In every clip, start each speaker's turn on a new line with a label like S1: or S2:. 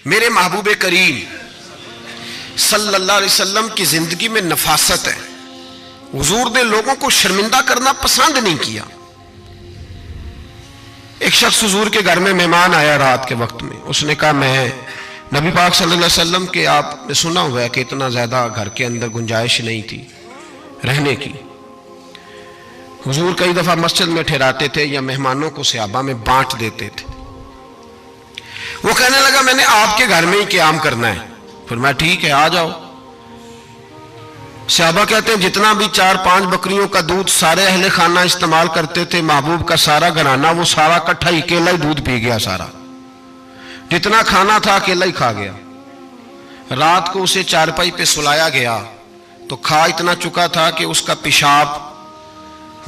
S1: میرے محبوب کریم صلی اللہ علیہ وسلم کی زندگی میں نفاست ہے. حضور نے لوگوں کو شرمندہ کرنا پسند نہیں کیا. ایک شخص حضور کے گھر میں مہمان آیا رات کے وقت میں. اس نے کہا میں نبی پاک صلی اللہ علیہ وسلم کے آپ نے سنا ہوا ہے کہ اتنا زیادہ گھر کے اندر گنجائش نہیں تھی رہنے کی. حضور کئی دفعہ مسجد میں ٹھہراتے تھے یا مہمانوں کو صحابہ میں بانٹ دیتے تھے. وہ کہنے لگا میں نے آپ کے گھر میں ہی قیام کرنا ہے. فرمایا ٹھیک ہے آ جاؤ. صحابہ کہتے ہیں جتنا بھی 4-5 بکریوں کا دودھ سارے اہل خانہ استعمال کرتے تھے، محبوب کا سارا گھرانہ وہ سارا کٹھا ہی اکیلا ہی دودھ پی گیا. سارا جتنا کھانا تھا اکیلا ہی کھا گیا. رات کو اسے چارپائی پہ سلایا گیا تو کھا اتنا چکا تھا کہ اس کا پیشاب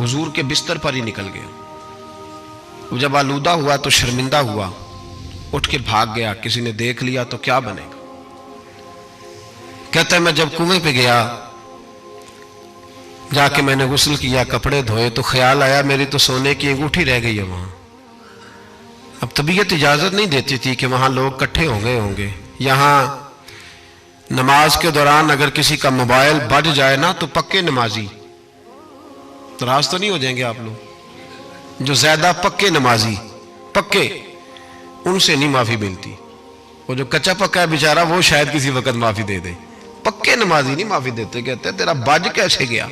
S1: حضور کے بستر پر ہی نکل گیا. وہ جب آلودہ ہوا تو شرمندہ ہوا، اٹھ کے بھاگ گیا. کسی نے دیکھ لیا تو کیا بنے گا. کہتا ہے میں جب کنویں پہ گیا، جا کے میں نے غسل کیا، کپڑے دھوئے تو خیال آیا میری تو سونے کی انگوٹھی رہ گئی ہے وہاں. اب طبیعت اجازت نہیں دیتی تھی کہ وہاں لوگ کٹھے ہو گئے ہوں گے. یہاں نماز کے دوران اگر کسی کا موبائل بج جائے نا تو پکے نمازی، ناراض تو نہیں ہو جائیں گے آپ لوگ، جو زیادہ پکے نمازی پکے ان سے نہیں معافی ملتی. وہ جو کچا پکا ہے بیچارہ وہ شاید کسی وقت معافی دے دے، پکے نمازی نہیں معافی دیتے. کہتے تیرا بج کیسے گیا،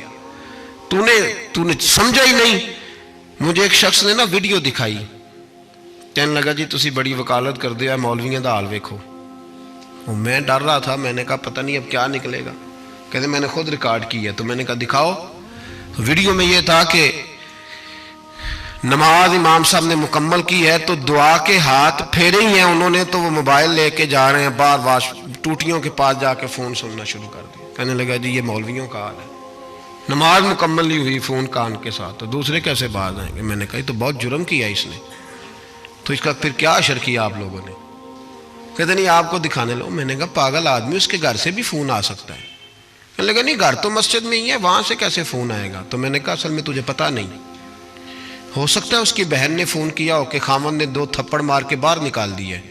S1: تو نے سمجھا ہی نہیں. مجھے ایک شخص نے نا ویڈیو دکھائی، کہنے لگا جی تسی بڑی وکالت کر دیا مولویاں دا حال ویکھو. میں ڈر رہا تھا، میں نے کہا پتہ نہیں اب کیا نکلے گا. کہتے میں نے خود ریکارڈ کی ہے. تو میں نے کہا دکھاؤ. ویڈیو میں یہ تھا کہ نماز امام صاحب نے مکمل کی ہے تو دعا کے ہاتھ پھیرے ہی ہیں انہوں نے، تو وہ موبائل لے کے جا رہے ہیں بار بار ٹوٹیوں کے پاس جا کے فون سننا شروع کر دیا. کہنے لگا جی یہ مولویوں کا حال ہے، نماز مکمل نہیں ہوئی فون کان کے ساتھ، تو دوسرے کیسے باز آئیں گے. میں نے کہا یہ تو بہت جرم کیا اس نے، تو اس کا پھر کیا اشر کیا آپ لوگوں نے. کہتے نہیں آپ کو دکھانے لو. میں نے کہا پاگل آدمی، اس کے گھر سے بھی فون آ سکتا ہے. کہنے لگا نہیں گھر تو مسجد میں ہی ہے، وہاں سے کیسے فون آئے گا. تو میں نے کہا اصل میں تجھے پتہ نہیں، ہو سکتا ہے اس کی بہن نے فون کیا ہو کہ خامن نے 2 تھپڑ مار کے باہر نکال دی ہے.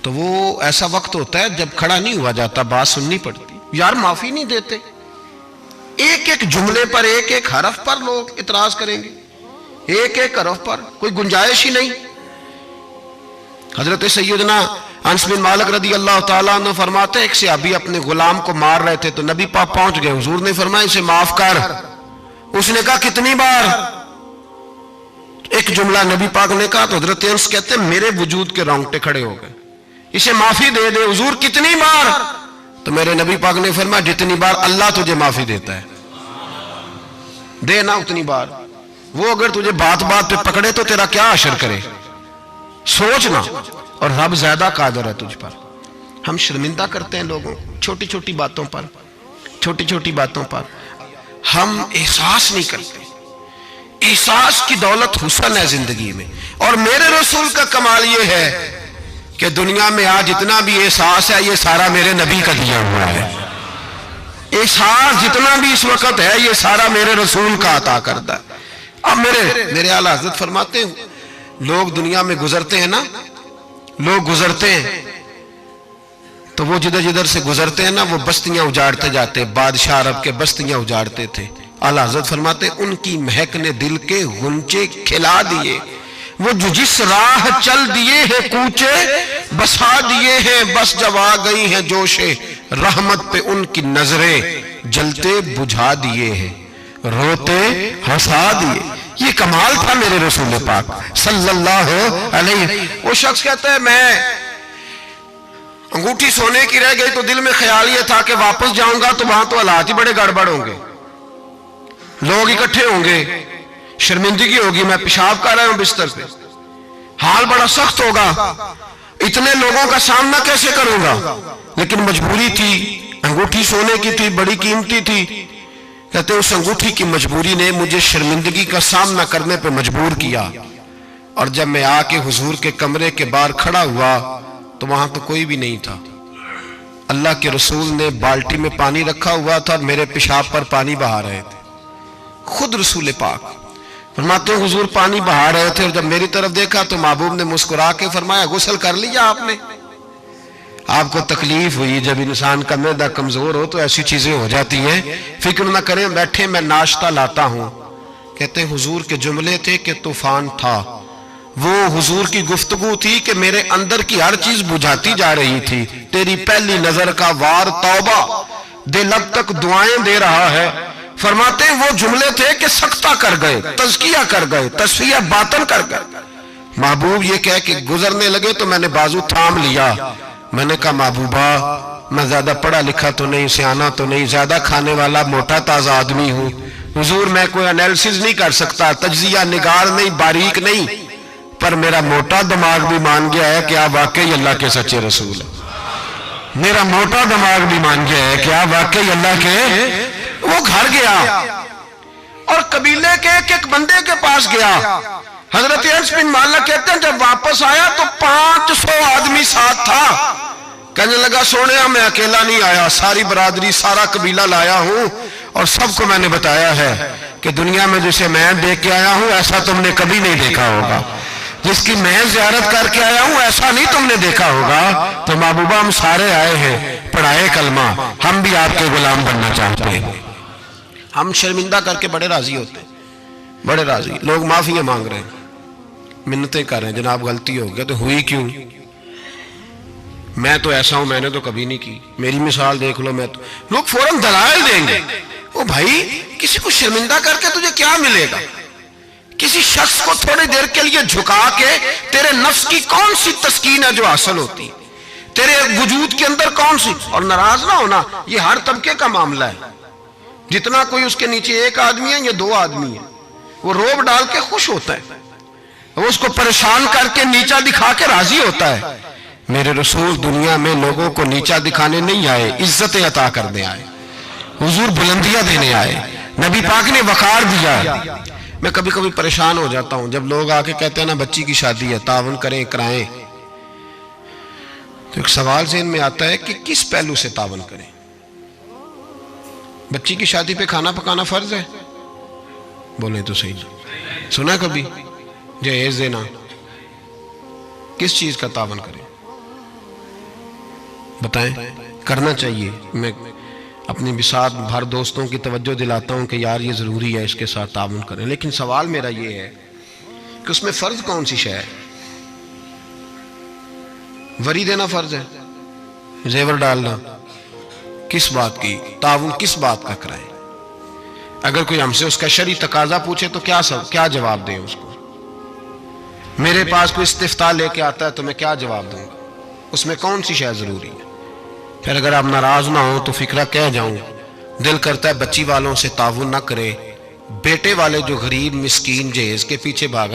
S1: تو وہ ایسا وقت ہوتا ہے جب کھڑا نہیں ہوا جاتا، بات سننی پڑتی. یار معافی نہیں دیتے، ایک ایک جملے پر ایک ایک حرف پر لوگ اعتراض کریں گے، ایک ایک حرف پر کوئی گنجائش ہی نہیں. حضرت سیدنا انس بن مالک رضی اللہ تعالیٰ عنہ فرماتے ایک صحابی اپنے غلام کو مار رہے تھے تو نبی پاک پہنچ گئے. حضور نے فرمایا اسے معاف کر. اس نے کہا کتنی بار؟ ایک جملہ نبی پاک نے کہا تو حضرت انس کہتے ہیں میرے وجود کے رونگٹے کھڑے ہو گئے. اسے معافی دے دے. حضور کتنی بار؟ تو میرے نبی پاک نے فرمایا جتنی بار اللہ تجھے معافی دیتا ہے دے نا اتنی بار. وہ اگر تجھے بات بات پہ پکڑے تو تیرا کیا اثر کرے، سوچنا. اور رب زیادہ قادر ہے تجھ پر. ہم شرمندہ کرتے ہیں لوگوں چھوٹی چھوٹی باتوں پر، چھوٹی چھوٹی باتوں پر ہم احساس نہیں کرتے. احساس کی دولت حسن ہے زندگی میں. اور میرے رسول کا کمال یہ ہے کہ دنیا میں آج جتنا بھی احساس ہے یہ سارا میرے نبی کا دیا ہوا ہے. احساس جتنا بھی اس وقت ہے یہ سارا میرے رسول کا عطا کرتا ہے. اب میرے اعلیٰ حضرت فرماتے ہیں لوگ دنیا میں گزرتے ہیں نا، لوگ گزرتے ہیں تو وہ جدھر جدھر سے گزرتے ہیں نا وہ بستیاں اجاڑتے جاتے. بادشاہ عرب کے بستیاں اجاڑتے تھے. اعلیٰ حضرت فرماتے ان کی مہک نے دل کے غنچے کھلا دیے. وہ جو جس راہ چل دیے ہیں کوچے بسا دیے ہیں، بس جب آ گئی ہیں جوش رحمت پہ ان کی نظریں جلتے بجھا دیے ہیں، روتے ہنسا دیے. یہ کمال تھا میرے رسول پاک صلی اللہ علیہ. وہ شخص کہتا ہے میں انگوٹھی سونے کی رہ گئی تو دل میں خیال یہ تھا کہ واپس جاؤں گا تو وہاں تو حالات ہی بڑے گڑبڑ ہوں گے، لوگ اکٹھے ہوں گے، شرمندگی ہوگی، میں پیشاب کر رہا ہوں بستر پہ، حال بڑا سخت ہوگا، اتنے لوگوں کا سامنا کیسے کروں گا. لیکن مجبوری تھی، انگوٹھی سونے کی تھی، بڑی قیمتی تھی. کہتے ہیں اس انگوٹھی کی مجبوری نے مجھے شرمندگی کا سامنا کرنے پہ مجبور کیا. اور جب میں آ کے حضور کے کمرے کے باہر کھڑا ہوا تو وہاں تو کوئی بھی نہیں تھا. اللہ کے رسول نے بالٹی میں پانی رکھا ہوا تھا اور میرے پیشاب پر پانی بہا رہے تھے. خود رسول پاک فرماتے ہیں حضور پانی بہا رہے تھے اور جب میری طرف دیکھا تو محبوب نے مسکرا کے فرمایا غسل کر لیا آپ نے؟ آپ کو تکلیف ہوئی جب انسان کا معدہ کمزور ہو تو ایسی چیزیں ہو جاتی ہیں، فکر نہ کریں، بیٹھے میں ناشتہ لاتا ہوں۔ کہتے ہیں حضور کے جملے تھے کہ طوفان تھا، وہ حضور کی گفتگو تھی کہ میرے اندر کی ہر چیز بجھاتی جا رہی تھی۔ تیری پہلی نظر کا وار توبہ، دل اب تک دعائیں دے رہا ہے۔ فرماتے ہیں وہ جملے تھے کہ سکتہ کر گئے، تزکیہ کر گئے، تصفیہ باطن کر گئے۔ محبوب یہ کہہ کہ گزرنے لگے تو میں نے بازو تھام لیا، میں نے کہا محبوبہ میں زیادہ پڑھا لکھا تو نہیں، سیانا تو نہیں، زیادہ کھانے والا موٹا تازہ آدمی ہوں، حضور میں کوئی انالیسز نہیں کر سکتا، تجزیہ نگار نہیں، باریک نہیں، پر میرا موٹا دماغ بھی مان گیا ہے کہ آپ واقعی اللہ کے سچے رسول ہیں۔ میرا موٹا دماغ بھی مان گیا ہے کہ آپ واقعی اللہ کے۔ وہ گھر گیا اور قبیلے کے ایک بندے کے پاس گیا۔ حضرت انس بن مالک کہتے ہیں جب واپس آیا تو 500 آدمی ساتھ تھا۔ کہنے لگا سونیا میں اکیلا نہیں آیا، ساری برادری سارا قبیلہ لایا ہوں اور سب کو میں نے بتایا ہے کہ دنیا میں جسے میں دیکھ کے آیا ہوں ایسا تم نے کبھی نہیں دیکھا ہوگا، جس کی میں زیارت کر کے آیا ہوں ایسا نہیں تم نے دیکھا ہوگا۔ تو محبوبہ ہم سارے آئے ہیں، پڑھائے کلمہ، ہم بھی آپ کے غلام بننا چاہتے ہیں۔ ہم شرمندہ کر کے بڑے راضی ہوتے ہیں، بڑے راضی، لوگ معافیاں مانگ رہے ہیں، منتیں کر رہے ہیں، جناب غلطی ہو گیا تو ہوئی کیوں؟ میں تو ایسا ہوں، میں نے تو کبھی نہیں کی، میری مثال دیکھ لو، میں تو، لوگ فوراً دلائل دیں گے۔ او بھائی کسی کو شرمندہ کر کے تجھے کیا ملے گا؟ کسی شخص کو تھوڑی دیر کے لیے جھکا کے تیرے نفس کی کون سی تسکین ہے جو حاصل ہوتی، تیرے وجود کے اندر کون سی؟ اور ناراض نہ ہونا، یہ ہر طبقے کا معاملہ ہے، جتنا کوئی اس کے نیچے ایک آدمی ہے یا 2 آدمی ہے، وہ روب ڈال کے خوش ہوتا ہے، وہ اس کو پریشان کر کے نیچا دکھا کے راضی ہوتا ہے۔ میرے رسول دنیا میں لوگوں کو نیچا دکھانے نہیں آئے، عزتیں عطا کرنے آئے، حضور بلندیاں دینے آئے، نبی پاک نے وقار دیا۔ میں کبھی کبھی پریشان ہو جاتا ہوں جب لوگ آ کے کہتے ہیں نا بچی کی شادی ہے، تعاون کریں کرائیں، تو ایک سوال ذہن میں آتا ہے کہ کس پہلو سے تعاون کریں؟ بچی کی شادی پہ کھانا پکانا فرض ہے؟ بولیں تو صحیح، سنا کبھی جہیز دینا؟ کس چیز کا تعاون کریں بتائیں؟ کرنا چاہیے۔ میں اپنی بساط بھر دوستوں کی توجہ دلاتا ہوں کہ یار یہ ضروری ہے، اس کے ساتھ تعاون کریں، لیکن سوال میرا یہ ہے کہ اس میں فرض کون سی شے ہے؟ وری دینا فرض ہے، زیور ڈالنا کس بات کی؟ تعاون کس بات کا کرائیں؟ اگر کوئی ہم سے اس کا شرعی تقاضا پوچھے تو کیا جواب دیں اس کو؟ میرے پاس کوئی استفتاء لے کے آتا ہے تو میں کیا جواب دوں گا؟ اس میں کون سی شے ضروری ہے؟ پھر اگر آپ ناراض نہ ہوں تو فکرہ کہہ جاؤں، دل کرتا ہے بچی والوں سے تعاون نہ کرے، بیٹے والے جو غریب مسکین جہیز کے پیچھے بھاگا